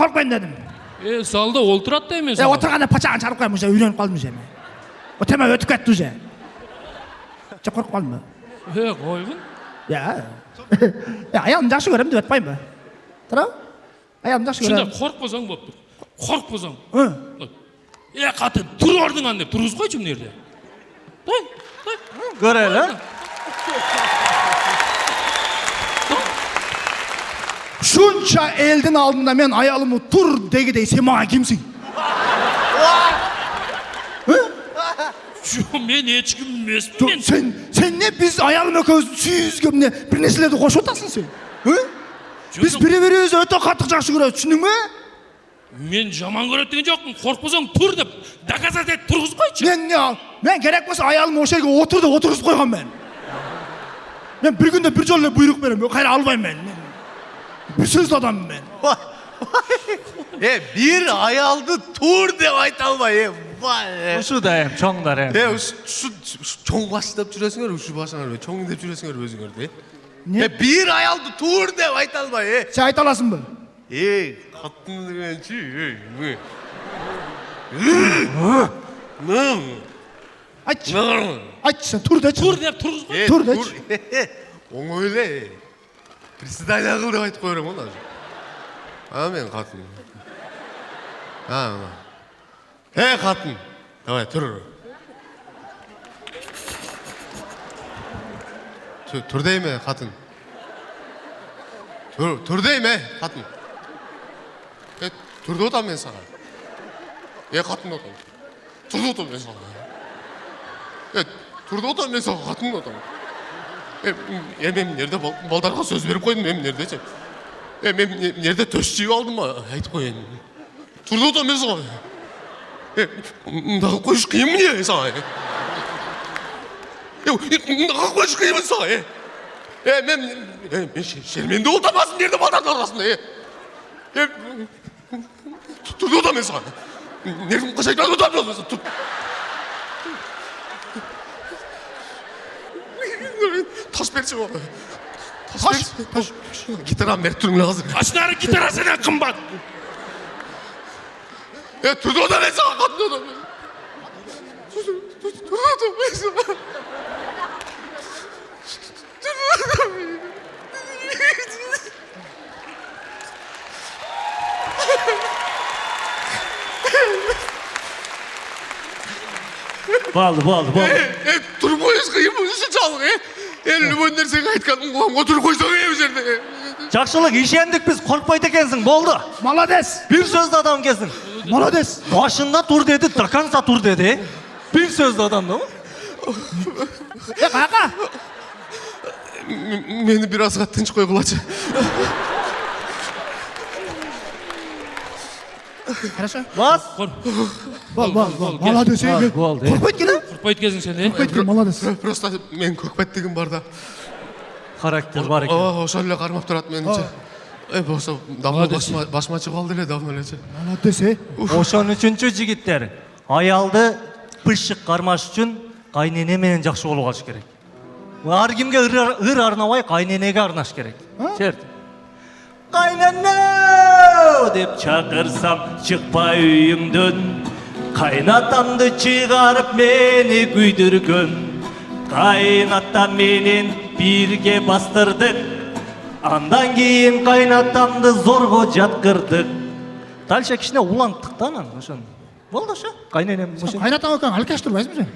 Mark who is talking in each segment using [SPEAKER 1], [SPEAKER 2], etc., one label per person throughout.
[SPEAKER 1] korkmayın dedim.
[SPEAKER 2] Salda olturat da emes.
[SPEAKER 1] Oturganda paçağını çarpıp koyayım, uylanıp kaldım uje. O tema ötüp ketdi uje. Çok korkup kalma.
[SPEAKER 2] Koygun.
[SPEAKER 1] Ya. Ayağımı жақсы көрем деп айтпаймын ба? Тұра? Ayağımı жақсы көрем.
[SPEAKER 2] Шында қорықпасаң болып тұр. Қорықпасаң. Қатын, тұр орныңан деп тұрғыз қойшы мына жерде.
[SPEAKER 3] Көрелі?
[SPEAKER 1] Şunça elдің алдында мен аялымы тұр дегідей, сен маған кімсің?
[SPEAKER 2] Мен ешкім емеспін.
[SPEAKER 1] Sen ne biz ayalım ökөз сүйүзгө эмне бир нерселерди кошуп атасың сен? Biz бири-бирибизди өтө катык жакшы көрөбүз, түшүндүңбү?
[SPEAKER 2] Мен жаман көрөт деген жокмун. Коркпосоң тур деп доказать этип тургузуп койчу.
[SPEAKER 1] Мен керек болсо аялым ошол жерге отур деп отургузуп койгон мен. Мен бир күндө бир жолу буйрук берем, кайра албайм мен. Bir söz adamım ben.
[SPEAKER 4] Bir ayaldı tur деп айта албай.
[SPEAKER 3] Uşu da hem, çoğlar hem.
[SPEAKER 4] Çoğ başlap жүрөсүңөр, ушу башыңар, çoğ деп жүрөсүңөр өзүңөрдү. Bir ayaldı tur деп айта албай.
[SPEAKER 1] Sen ayta alasın mı?
[SPEAKER 4] Катын дегенчи.
[SPEAKER 1] Ayt. Ayt sen tur de.
[SPEAKER 2] Тур деп тургузуп кой.
[SPEAKER 1] Tur de.
[SPEAKER 4] Оңой эле. Председатель кыл деп айтып коером го даже. Мен катын. Катын. Давай, тур. Тур дейме, катын. Тур дейме, катын. Турду отам мен сага. Катын отам. Турду отам мен сага. Турду отам мен сага, катын отам. Мен жерде балдарга сөз берип койдум, мен жердечи. Мен жерде төш жиіп алдым ба, айтып коеюн. Турду отам мен сага. Мындай коюш кыйын эмне сага? Мындай коюш кыйын сага? Мен шерменде отамасын жерде балдардын арасында. Турду отам мен сага. Нервим качайт отам мен сага. Taş berçi o. Taş. Gitaram berip turun lazım.
[SPEAKER 2] Taşları gitarasına kımbat.
[SPEAKER 4] Turdu o da ben sana katlı o da ben. Turdu o da ben sana. Turdu o da ben.
[SPEAKER 3] Bağlı.
[SPEAKER 4] Turboyuz kıyım bu işi çalgı. Elini bönder sen aytkan otur koysa öyle üzerinde.
[SPEAKER 3] Жақшылық, işendik biz, korkpaydı ekensin, boldu.
[SPEAKER 1] Malades.
[SPEAKER 3] Bir sözlü adam kesin.
[SPEAKER 1] Malades.
[SPEAKER 3] Başında tur dedi, dakansa tur dedi. Bir sözlü adam da mı?
[SPEAKER 1] Kaka.
[SPEAKER 4] Meni birazga tinç koygulaçı.
[SPEAKER 1] Хорошо.
[SPEAKER 3] Bas.
[SPEAKER 1] Bol. Malades.
[SPEAKER 3] Bol.
[SPEAKER 1] Korkmayt ki lan.
[SPEAKER 2] Құрпайт кезің сен,
[SPEAKER 1] Korkmayt ki, malades.
[SPEAKER 4] Просто мен көкпет деген бар да.
[SPEAKER 3] Karakter var eкен.
[SPEAKER 4] Ошол эле кармап турат менимче. Болсо давно башыма чыгып алды эле давно элечи.
[SPEAKER 1] Malades.
[SPEAKER 3] Ошон үчүнчү жигиттер, аялды пышык кармаш үчүн кайнене менен жакшы болуп калыш керек. Ар кимге ыр арнабай кайненеге арнаш керек. Черт. Кайнене деп чакырсам чыкпай үйүңдөн. Кайнатамды чыгарып мени күйдүргөн. Кайната менен бирге бастырдык. Андан кийин кайнатамды зорго жаткырдык. Дальше кичине уланттык да анан ошон. Болду ошо. Кайненем ошо.
[SPEAKER 1] Kaynatan öken alkaş durmayız mı?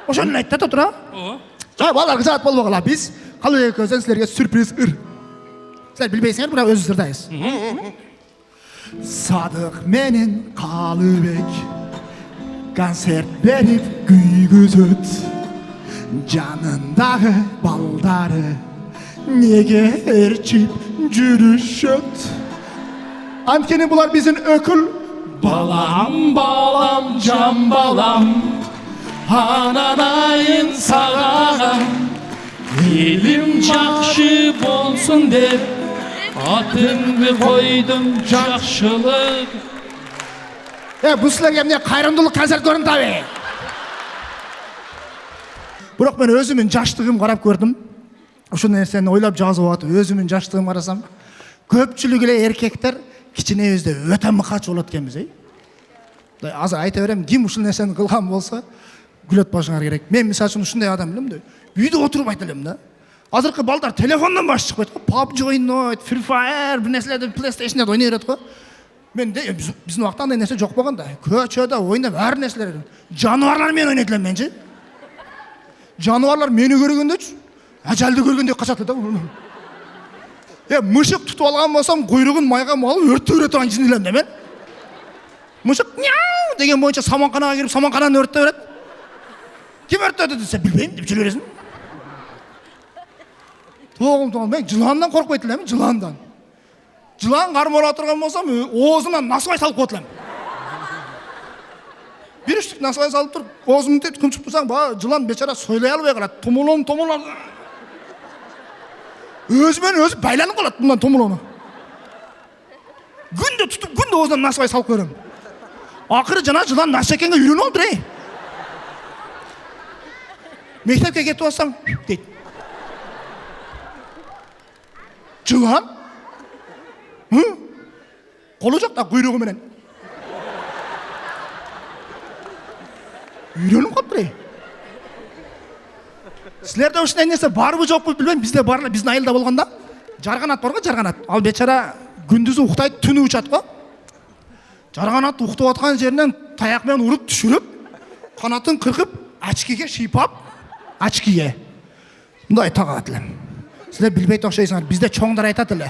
[SPEAKER 1] O şunu aytta da tura.
[SPEAKER 2] О.
[SPEAKER 1] Balar kızat bol bakala biz. Kalı eközden sizlerge sürpriz ır. Sizler bilbeysinler bura öz ırdayız. Sadık menin Kalıbek konsert berip güygüzüt. Canındağı baldarı nege erçip жүрүшөт. Antkeni bular bizim ökül.
[SPEAKER 2] Balam, can balam, ananayın sağağam. Elim жақшы болsun деп, atımı koydum жақшылық.
[SPEAKER 1] Bu sizlerge mine kayrımdılık konser görün tabi. Bırak ben özümün жаштығым қарап көрдім. Ошол нерсени ойлоп жазып атып, өзүмүн жаштыгын карасам, көпчүлүк эле эркектер кичинебизде өтө мыкач болот экенбиз, азыр айта берем, ким ушул нерсени кылган болсо күлөт башыңар керек. Мен мисалы үчүн ушундай адам элем да, үйдө отуруп айта элем да. Азыркы балдар телефондон баш чыкпайт го, PUBG ойнойт, Free Fire, бир нерселерди PlayStation'да ойной берет го. Менде биздин убакта андай нерсе жок болгон да. Көчөдө ойноп, ар нерселер. Жаныбарлар менен ойнойт элем менчи. Жаныбарлар мени көргөндөчү, ажалды көргөндөй качат да. Мышык тутуп алган болсом, куйругун майга малып өрттөп берет турган жин элем да мен. Мышык няу деген боюнча саманканага кирип, саманкананы өрттөп берет. Ким өрттөдү десе, билбейм деп жүрө бересиң. Тоғым, мен жыландан коркпойт элем, жыландан. Жылан кармалап турган болсом, оозунан насыбай салып коет элем. Бир үчтүк насыбай салып туруп, оозумду күнчүп турсаң, жылан бечара сойлой албай калат. Томолон. Өзүмен өзү байланып калат мындан томолону. Күндө тутуп, күндө оозунан насыбай салып көрөм. Акыры жана жылан насекенге үйрөнүп алды. Мектепке кетип алсаң, дейт. Жылан? Колу жок да, куйругу менен. Үйрөнүп калыптыр. Силерде ушундай нерсе барбы жокпу билбейм, бизде бар эле, биздин айылда болгондо. Жарганат бар го, жарганат. Ал бечара күндүзү уктайт, түнү учат го. Жарганат уктап аткан жеринен таяк менен уруп түшүрүп, канатын кыркып, очкиге шыйпап, очкиге. Мындай тагат элем. Силер билбейт окшойсуңар, бизде чоңдар айтат эле.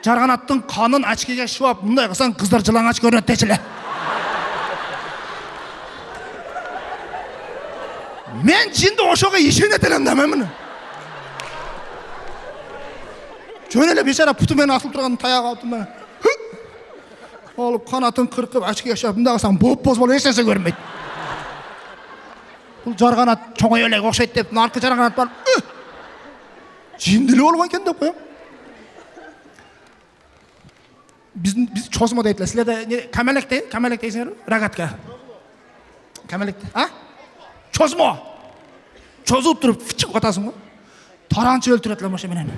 [SPEAKER 1] Жарганаттын канын очкиге шыйпап, мындай кылсаң кыздар жылаңач көрүнөт дечи эле. Мен жинди ошого ишенет элем да мен. Жөн эле бечара путу менен асылып турган таяк алып мен. Алып канатын кыркып, очкиге шыйпап, мындай кылсаң боп-боз болуп эч нерсе көрүнбөйт. Бул жарганат чоңой элек окшойт деп, наркы жарганат бар. Жиндиле болгон экен деп коем. Биз чозмо дейт эле. Силерде камелек дейсиңерби? Рогатка. Камелек. Чозмо. Чозуп туруп чыгып атасың го. Таранчы өлтүрөт элем ошо менен.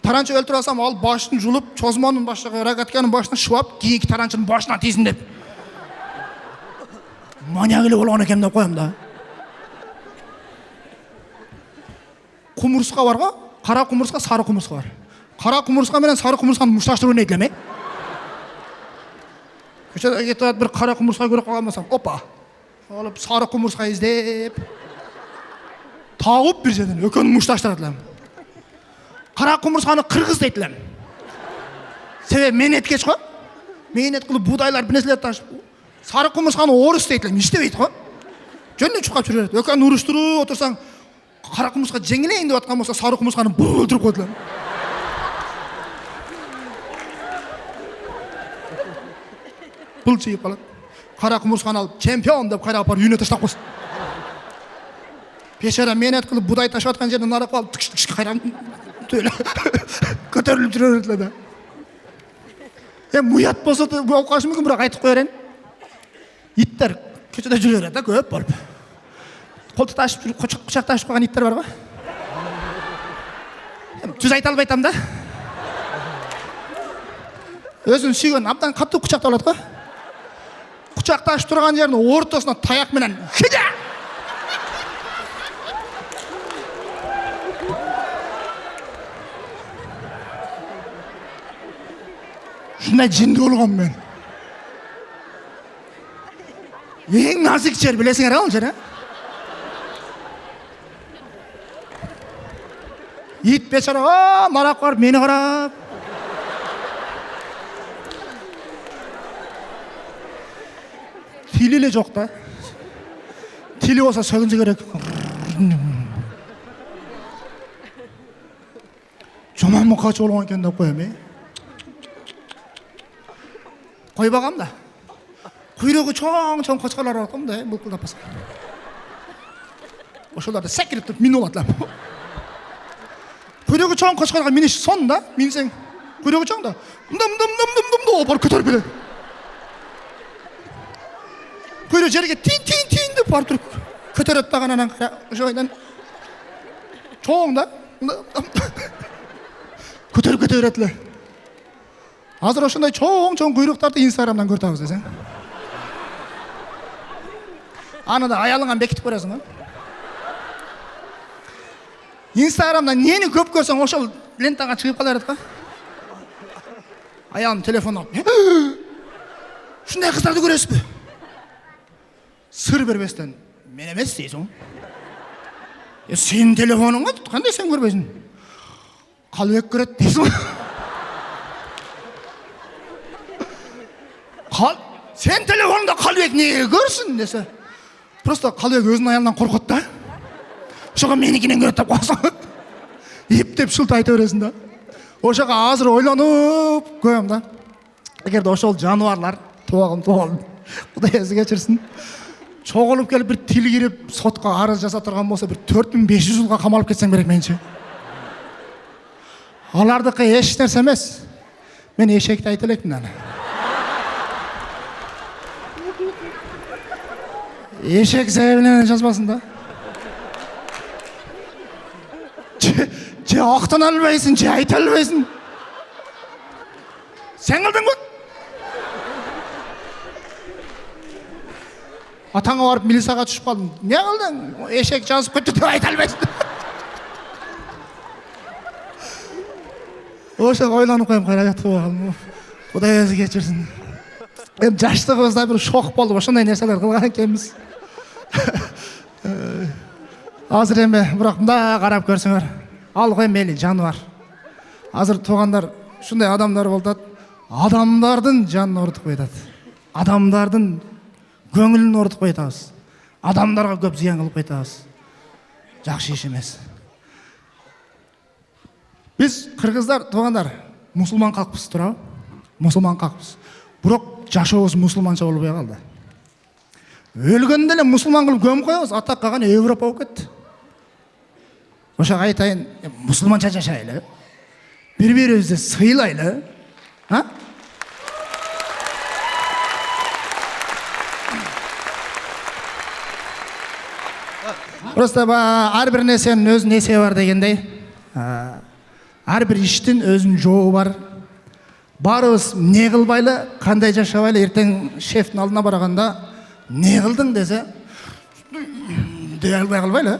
[SPEAKER 1] Таранчы өлтүрүп алсам, ал башын жулуп, чозмонун башына, рогатканын башына шыбап, кийинки таранчынын башына тийсин деп. Маньяк эле болгон экен деп коем да. Кумурска бар го, кара кумурска, сары кумурска бар. Кара кумурска менен сары кумурсканы мушташтырып ойнойт элем. Көчөдө кетип бир кара кумурска көрүп калган болсам, опа. Алып сары кумурска издеп, тауып бир жерден экөөнү мушташтырат элем. Кара кумурсканы кыргыз дейт элем. Себеби менет кеч го. Менет кылып будайлар бир нерселер ташып. Сары кумурсканы орус дейт элем, иштебейт го. Жөнүндө чукап жүрөт. Экөөнү уруштуруп отурсаң, кара кумурска жеңилейин деп аткан болсо, сары кумурсканы өлтүрүп коет элем. Бул чыйып калат. Кара кумурсканы алып, чемпион деп кайра апарып үйүнө таштап койсун. Бечара менет кылып будай ташып аткан жерден нарап алып, кайра көтөрүлүп жүрө берет эле да. Уят болсо да болуп калышы мүмкүн, бирок айтып кое берейин. Иттер көчөдө жүрө берет да, көп болуп. Колту ташып жүрүп, кучак ташып койгон иттер бар го. Жүз айта албайтам да. Өзүн сүйгөн абдан катуу кучактап алат го. Кучакташып турган жерин ортосуна таяк менен хида. Шундай жинди болгон мен. Эң назик жер билесиңер ал жер, Ит бечара, нарак барып мени карап. Тили эле жок да. Тили болсо сөгүнсө керек. Жаман мукач болгон экен деп коем, Койбагам да. Куйругу чоң кочкорлор бар го да, булкулдап баса. Ошолорду секирип туруп минип алат элем. Куйругу чоң кочкорго миниш сон да, минсең. Куйругу чоң да. Дум опор көтөрүп берет. Куйругу жерге тин деп барып туруп көтөрөт дагы анан ошойдон чоң да. Көтөрүп кете берет эле. Азыр ошондой чоң куйруктарды Инстаграмдан көрүп атабыз десең. Аны да аялыңан бекитип көрөсүң, Инстаграмдан нени көп көрсөң, ошол лентаңа чыгып кала берет го. Аялым телефон алып, ушундай кыздарды көрөсүзбү? Сыр бербестен, мен эмес дейсиң. Сенин телефонуң го, кандай сен көрбөйсүң? Калыбек көрөт дейсиң. Сен телефонунда Калыбек неге көрсүн десе. Просто Калыбек өзүнүн аялынан коркот да. Ошого меникинен көрөт деп коесуң. Иптеп шылт айта бересиң да. Ошого азыр ойлонуп коем да. Эгерде ошол жаныбарлар туган, Кудай өзү кечирсин. Чогулуп келип бир тил кирип сотко арыз жаса турган болсо, бир 4500 жылга камалып кетсең керек менчи. Алардыкы эч нерсе эмес. Мен эшекти айта элекмин аны. Эшек себебинен жазбасын да. Же актана албайсың, же айта албайсың. Сен кылдыңбы? Атаңа барып милицияга түшүп калдың. Не кылдың? Эшек жазып кетти деп айта албайсың. Ошого ойлонуп коем, каражат болган. Кудай өзү кечирсин. Эми жаштыгыбызда бир шок болуп ошондой нерселер кылган экенбиз. Азыр эми бирок мындай карап көрсөңөр, ал кой мейли жаныбар. Азыр туугандар ушундай адамдар болот, адамдардын жанын орутуп коет. Адамдардын көңүлүн орутуп коетабыз. Адамдарга көп зыян кылып коетабыз. Жакшы иш эмес. Биз кыргыздар туугандар мусулман калкпыз, туурабы? Мусулман калкпыз. Бирок жашообуз мусулманча болбой калды. Өлгөндө эле мусулман кылып көмүп коебуз, атак калган Европа болуп кетти. Ошого айтайын, мусулманча жашайлы. Бири-бирибизди сыйлайлы. Просто ар бир нерсенин өзүнүн эсеби бар дегендей. Ар бир иштин өзүнүн жообу бар. Барыбыз не кылбайлы, кандай жашабайлы, эртең шефтин алдына барганда не кылдың десе, дей албай калбайлы.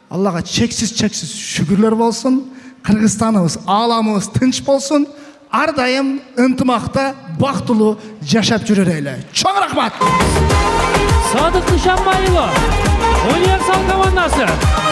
[SPEAKER 1] Аллага чексиз шүгүрлөр болсун. Кыргызстаныбыз, ааламыбыз тынч болсун. Ар дайым ынтымакта, бактылуу жашап жүрөлү. Чоң рахмат.
[SPEAKER 5] Садык Душанбаева, Универсал командасы.